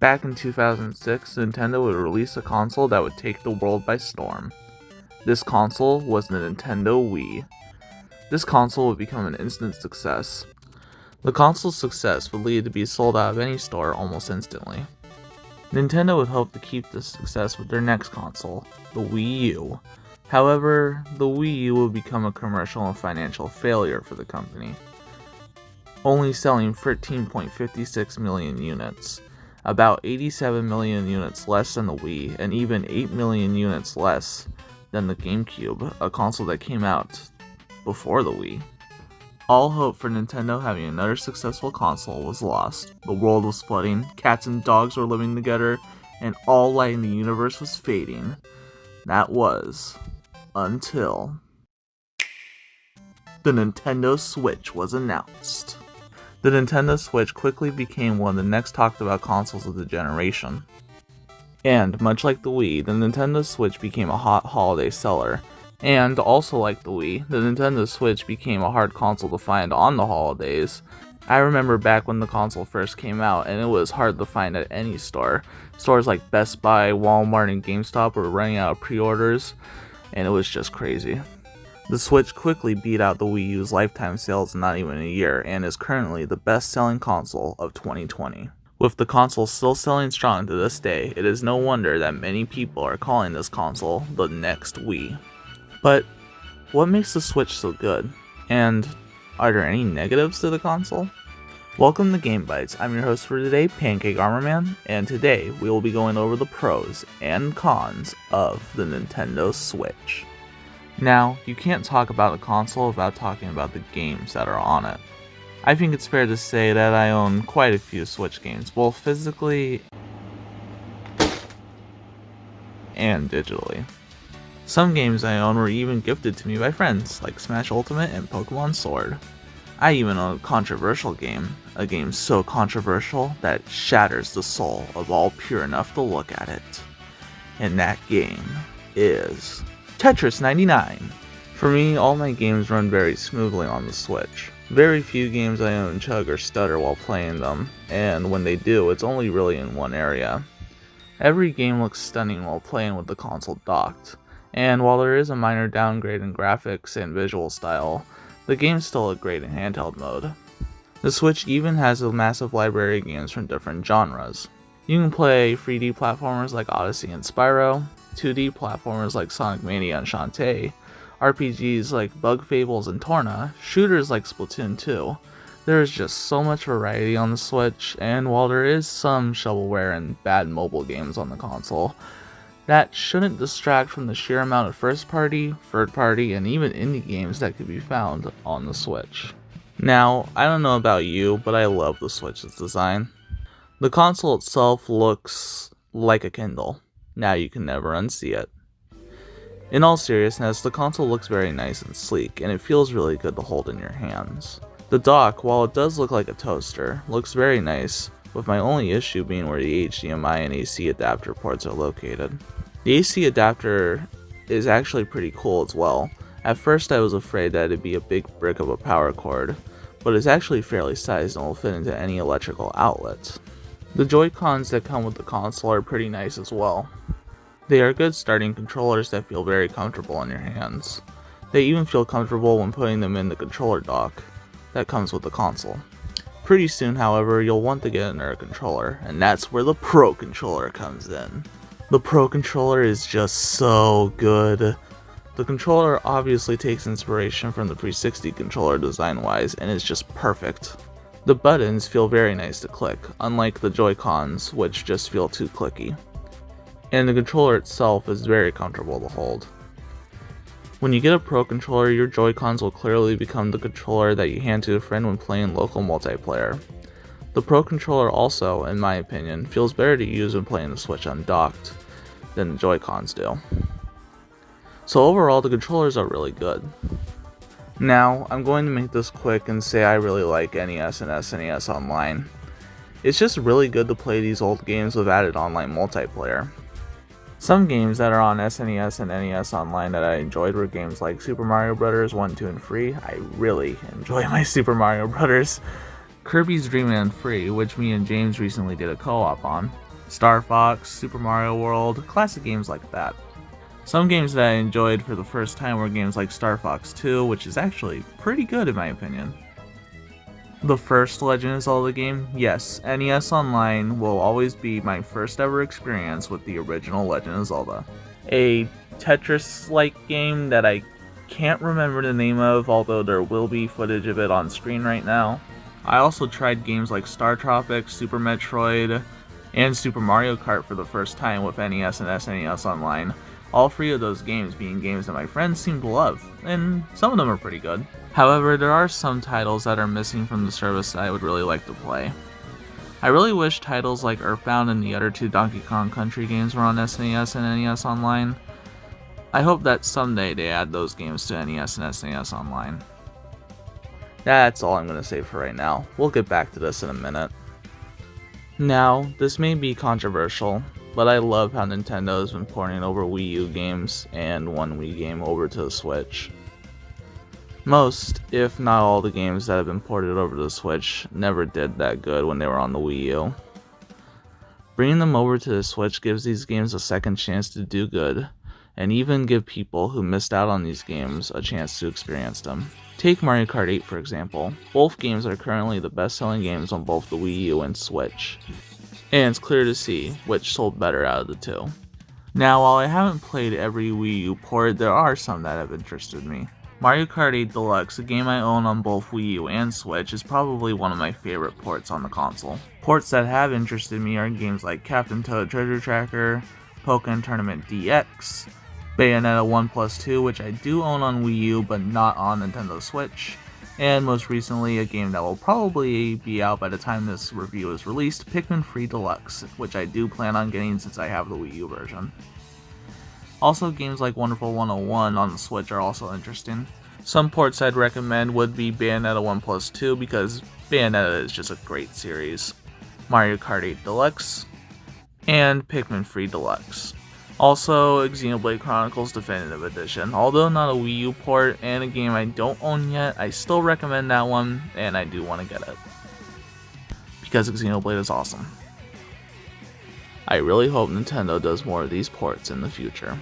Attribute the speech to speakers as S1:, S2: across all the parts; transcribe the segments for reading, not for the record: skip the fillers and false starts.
S1: Back in 2006, Nintendo would release a console that would take the world by storm. This console was the Nintendo Wii. This console would become an instant success. The console's success would lead to be sold out of any store almost instantly. Nintendo would hope to keep this success with their next console, the Wii U. However, the Wii U would become a commercial and financial failure for the company, only selling 13.56 million units, about 87 million units less than the Wii, and even 8 million units less than the GameCube, a console that came out before the Wii. All hope for Nintendo having another successful console was lost. The world was flooding, cats and dogs were living together, and all light in the universe was fading. That was until the Nintendo Switch was announced. The Nintendo Switch quickly became one of the next talked about consoles of the generation. And much like the Wii, the Nintendo Switch became a hot holiday seller. And also like the Wii, the Nintendo Switch became a hard console to find on the holidays. I remember back when the console first came out and it was hard to find at any store. Stores like Best Buy, Walmart, and GameStop were running out of pre-orders, and it was just crazy. The Switch quickly beat out the Wii U's lifetime sales in not even a year, and is currently the best-selling console of 2020. With the console still selling strong to this day, it is no wonder that many people are calling this console the next Wii. But what makes the Switch so good? And are there any negatives to the console? Welcome to Game Bytes. I'm your host for today, Pancake Armor Man, and today we will be going over the pros and cons of the Nintendo Switch. Now, you can't talk about a console without talking about the games that are on it. I think it's fair to say that I own quite a few Switch games, both physically and digitally. Some games I own were even gifted to me by friends, like Smash Ultimate and Pokemon Sword. I even own a controversial game, a game so controversial that it shatters the soul of all pure enough to look at it. And that game is Tetris 99. For me, all my games run very smoothly on the Switch. Very few games I own chug or stutter while playing them, and when they do, it's only really in one area. Every game looks stunning while playing with the console docked, and while there is a minor downgrade in graphics and visual style, the games still look great in handheld mode. The Switch even has a massive library of games from different genres. You can play 3D platformers like Odyssey and Spyro, 2D platformers like Sonic Mania and Shantae, RPGs like Bug Fables and Torna, shooters like Splatoon 2. There is just so much variety on the Switch, and while there is some shovelware and bad mobile games on the console, that shouldn't distract from the sheer amount of first-party, third-party, and even indie games that could be found on the Switch. Now, I don't know about you, but I love the Switch's design. The console itself looks like a Kindle. Now you can never unsee it. In all seriousness, the console looks very nice and sleek, and it feels really good to hold in your hands. The dock, while it does look like a toaster, looks very nice, with my only issue being where the HDMI and AC adapter ports are located. The AC adapter is actually pretty cool as well. At first I was afraid that it'd be a big brick of a power cord, but it's actually fairly sized and will fit into any electrical outlet. The JoyCons that come with the console are pretty nice as well. They are good starting controllers that feel very comfortable in your hands. They even feel comfortable when putting them in the controller dock that comes with the console. Pretty soon, however, you'll want to get another controller, and that's where the Pro Controller comes in. The Pro Controller is just so good. The controller obviously takes inspiration from the 360 controller design-wise, and is just perfect. The buttons feel very nice to click, unlike the Joy-Cons, which just feel too clicky. And the controller itself is very comfortable to hold. When you get a Pro Controller, your Joy-Cons will clearly become the controller that you hand to a friend when playing local multiplayer. The Pro Controller also, in my opinion, feels better to use when playing the Switch undocked than the Joy-Cons do. So overall, the controllers are really good. Now, I'm going to make this quick and say I really like NES and SNES Online. It's just really good to play these old games with added online multiplayer. Some games that are on SNES and NES Online that I enjoyed were games like Super Mario Bros. 1, 2, and 3. I really enjoy my Super Mario Bros. Kirby's Dream Land 3, which me and James recently did a co-op on. Star Fox, Super Mario World, classic games like that. Some games that I enjoyed for the first time were games like Star Fox 2, which is actually pretty good in my opinion. The first Legend of Zelda game, yes, NES Online will always be my first ever experience with the original Legend of Zelda. A Tetris-like game that I can't remember the name of, although there will be footage of it on screen right now. I also tried games like Star Tropics, Super Metroid, and Super Mario Kart for the first time with NES and SNES Online. All three of those games being games that my friends seem to love, and some of them are pretty good. However, there are some titles that are missing from the service that I would really like to play. I really wish titles like Earthbound and the other two Donkey Kong Country games were on SNES and NES Online. I hope that someday they add those games to NES and SNES Online. That's all I'm going to say for right now. We'll get back to this in a minute. Now, this may be controversial, but I love how Nintendo has been porting over Wii U games and one Wii game over to the Switch. Most, if not all, the games that have been ported over to the Switch never did that good when they were on the Wii U. Bringing them over to the Switch gives these games a second chance to do good, and even give people who missed out on these games a chance to experience them. Take Mario Kart 8 for example. Both games are currently the best-selling games on both the Wii U and Switch, and it's clear to see which sold better out of the two. Now, while I haven't played every Wii U port, there are some that have interested me. Mario Kart 8 Deluxe, a game I own on both Wii U and Switch, is probably one of my favorite ports on the console. Ports that have interested me are games like Captain Toad Treasure Tracker, Pokken Tournament DX, Bayonetta 1+2, which I do own on Wii U but not on Nintendo Switch, and most recently a game that will probably be out by the time this review is released, Pikmin 3 Deluxe, which I do plan on getting since I have the Wii U version. Also, games like Wonderful 101 on the Switch are also interesting. Some ports I'd recommend would be Bayonetta 1+2 because Bayonetta is just a great series, Mario Kart 8 Deluxe, and Pikmin 3 Deluxe. Also, Xenoblade Chronicles Definitive Edition. Although not a Wii U port and a game I don't own yet, I still recommend that one, and I do want to get it. Because Xenoblade is awesome. I really hope Nintendo does more of these ports in the future.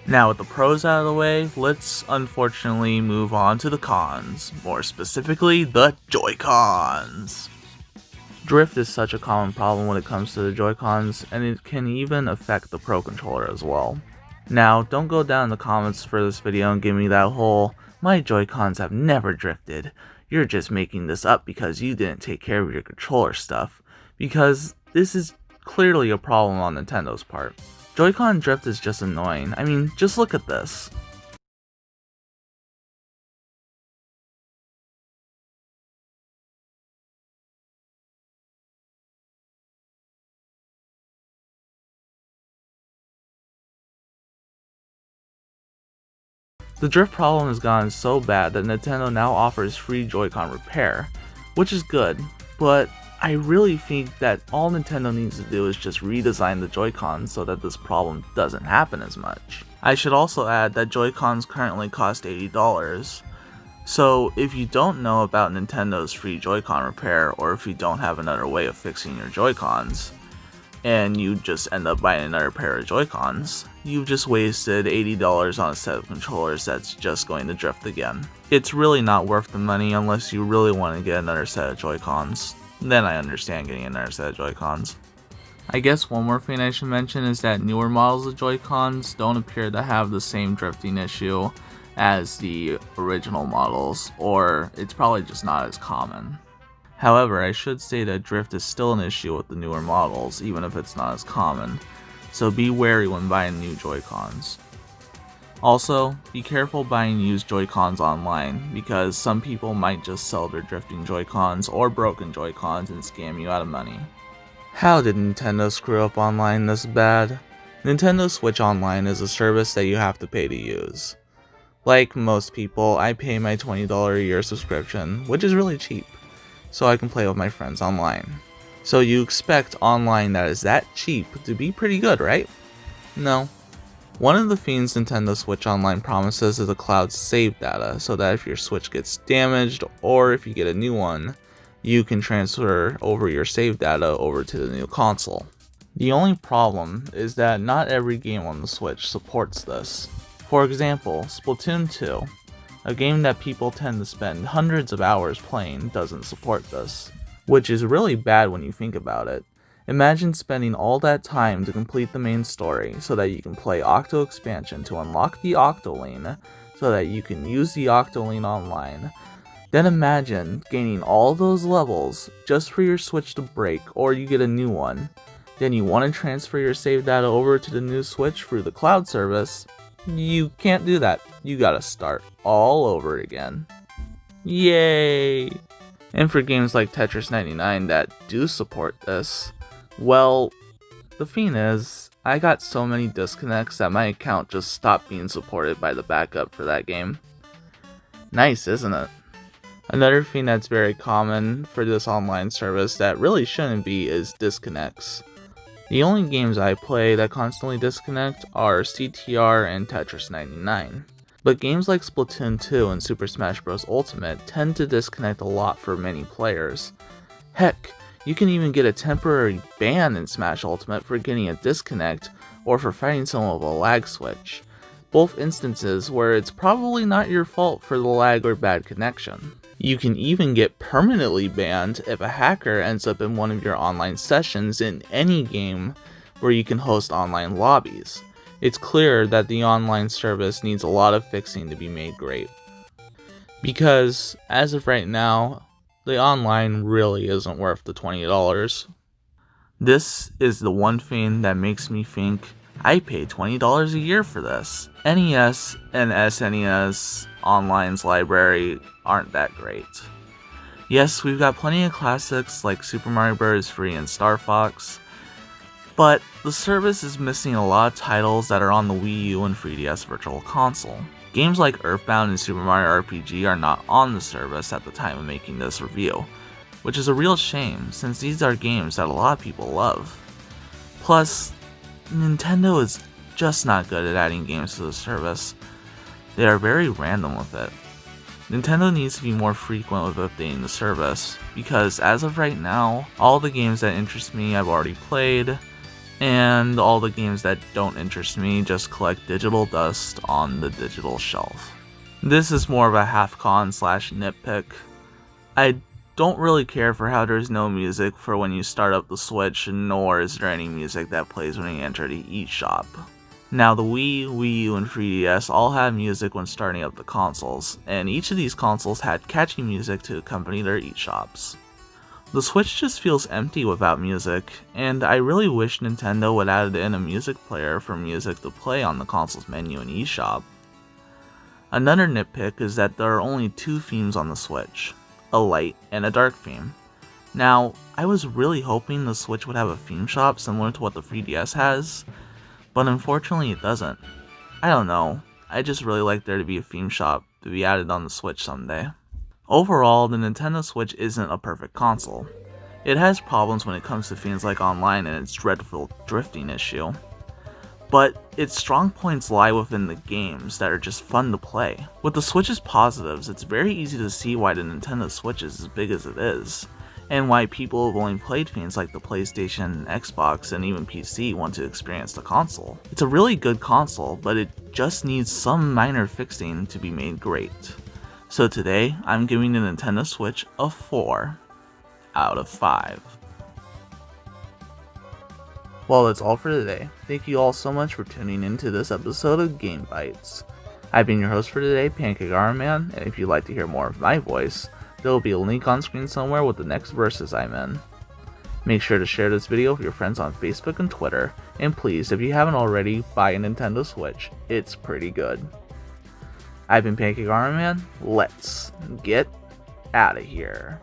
S1: Now with the pros out of the way, let's unfortunately move on to the cons. More specifically, the JoyCons. Drift is such a common problem when it comes to the JoyCons, and it can even affect the Pro Controller as well. Now, don't go down in the comments for this video and give me that whole, "My JoyCons have never drifted, you're just making this up because you didn't take care of your controller stuff," because this is clearly a problem on Nintendo's part. Joy-Con drift is just annoying. I mean, just look at this. The drift problem has gotten so bad that Nintendo now offers free Joy-Con repair, which is good, but I really think that all Nintendo needs to do is just redesign the Joy-Cons so that this problem doesn't happen as much. I should also add that Joy-Cons currently cost $80, so if you don't know about Nintendo's free Joy-Con repair, or if you don't have another way of fixing your Joy-Cons, and you just end up buying another pair of Joy-Cons, you've just wasted $80 on a set of controllers that's just going to drift again. It's really not worth the money unless you really want to get another set of Joy-Cons. Then I understand getting another set of Joy-Cons. I guess one more thing I should mention is that newer models of Joy-Cons don't appear to have the same drifting issue as the original models, or it's probably just not as common. However, I should say that drift is still an issue with the newer models, even if it's not as common, so be wary when buying new Joy-Cons. Also, be careful buying used Joy-Cons online, because some people might just sell their drifting Joy-Cons or broken Joy-Cons and scam you out of money. How did Nintendo screw up online this bad? Nintendo Switch Online is a service that you have to pay to use. Like most people, I pay my $20 a year subscription, which is really cheap, so I can play with my friends online. So you expect online that is that cheap to be pretty good, right? No. One of the things Nintendo Switch Online promises is a cloud save data, so that if your Switch gets damaged, or if you get a new one, you can transfer over your save data over to the new console. The only problem is that not every game on the Switch supports this. For example, Splatoon 2, a game that people tend to spend hundreds of hours playing, doesn't support this, which is really bad when you think about it. Imagine spending all that time to complete the main story so that you can play Octo Expansion to unlock the Octoling so that you can use the Octoling online. Then imagine gaining all those levels just for your Switch to break or you get a new one. Then you want to transfer your save data over to the new Switch through the cloud service. You can't do that. You gotta start all over again. Yay! And for games like Tetris 99 that do support this, well, the thing is, I got so many disconnects that my account just stopped being supported by the backup for that game. Nice, isn't it? Another thing that's very common for this online service that really shouldn't be is disconnects. The only games I play that constantly disconnect are CTR and Tetris 99. But games like Splatoon 2 and Super Smash Bros. Ultimate tend to disconnect a lot for many players. Heck, you can even get a temporary ban in Smash Ultimate for getting a disconnect or for fighting someone with a lag switch. Both instances where it's probably not your fault for the lag or bad connection. You can even get permanently banned if a hacker ends up in one of your online sessions in any game where you can host online lobbies. It's clear that the online service needs a lot of fixing to be made great. Because, as of right now, the online really isn't worth the $20. This is the one thing that makes me think I pay $20 a year for this. NES and SNES Online's library aren't that great. Yes, we've got plenty of classics like Super Mario Bros. 3 and Star Fox, but the service is missing a lot of titles that are on the Wii U and 3DS Virtual Console. Games like Earthbound and Super Mario RPG are not on the service at the time of making this review, which is a real shame since these are games that a lot of people love. Plus, Nintendo is just not good at adding games to the service. They are very random with it. Nintendo needs to be more frequent with updating the service, because as of right now, all the games that interest me I've already played, and all the games that don't interest me just collect digital dust on the digital shelf. This is more of a half-con/nitpick. I don't really care for how there's no music for when you start up the Switch, nor is there any music that plays when you enter the eShop. Now the Wii, Wii U, and 3DS all have music when starting up the consoles, and each of these consoles had catchy music to accompany their eShops. The Switch just feels empty without music, and I really wish Nintendo would add in a music player for music to play on the console's menu and eShop. Another nitpick is that there are only two themes on the Switch, a light and a dark theme. Now, I was really hoping the Switch would have a theme shop similar to what the 3DS has, but unfortunately it doesn't. I don't know, I just really like there to be a theme shop to be added on the Switch someday. Overall, the Nintendo Switch isn't a perfect console. It has problems when it comes to things like online and its dreadful drifting issue. But its strong points lie within the games that are just fun to play. With the Switch's positives, it's very easy to see why the Nintendo Switch is as big as it is, and why people who've only played things like the PlayStation, Xbox, and even PC want to experience the console. It's a really good console, but it just needs some minor fixing to be made great. So today, I'm giving the Nintendo Switch a 4 out of 5. Well, that's all for today. Thank you all so much for tuning into this episode of Game Bytes. I've been your host for today, Pancake Iron Man, and if you'd like to hear more of my voice, there will be a link on screen somewhere with the next verses I'm in. Make sure to share this video with your friends on Facebook and Twitter, and please, if you haven't already, buy a Nintendo Switch. It's pretty good. I've been Pancake Iron Man. Let's get out of here.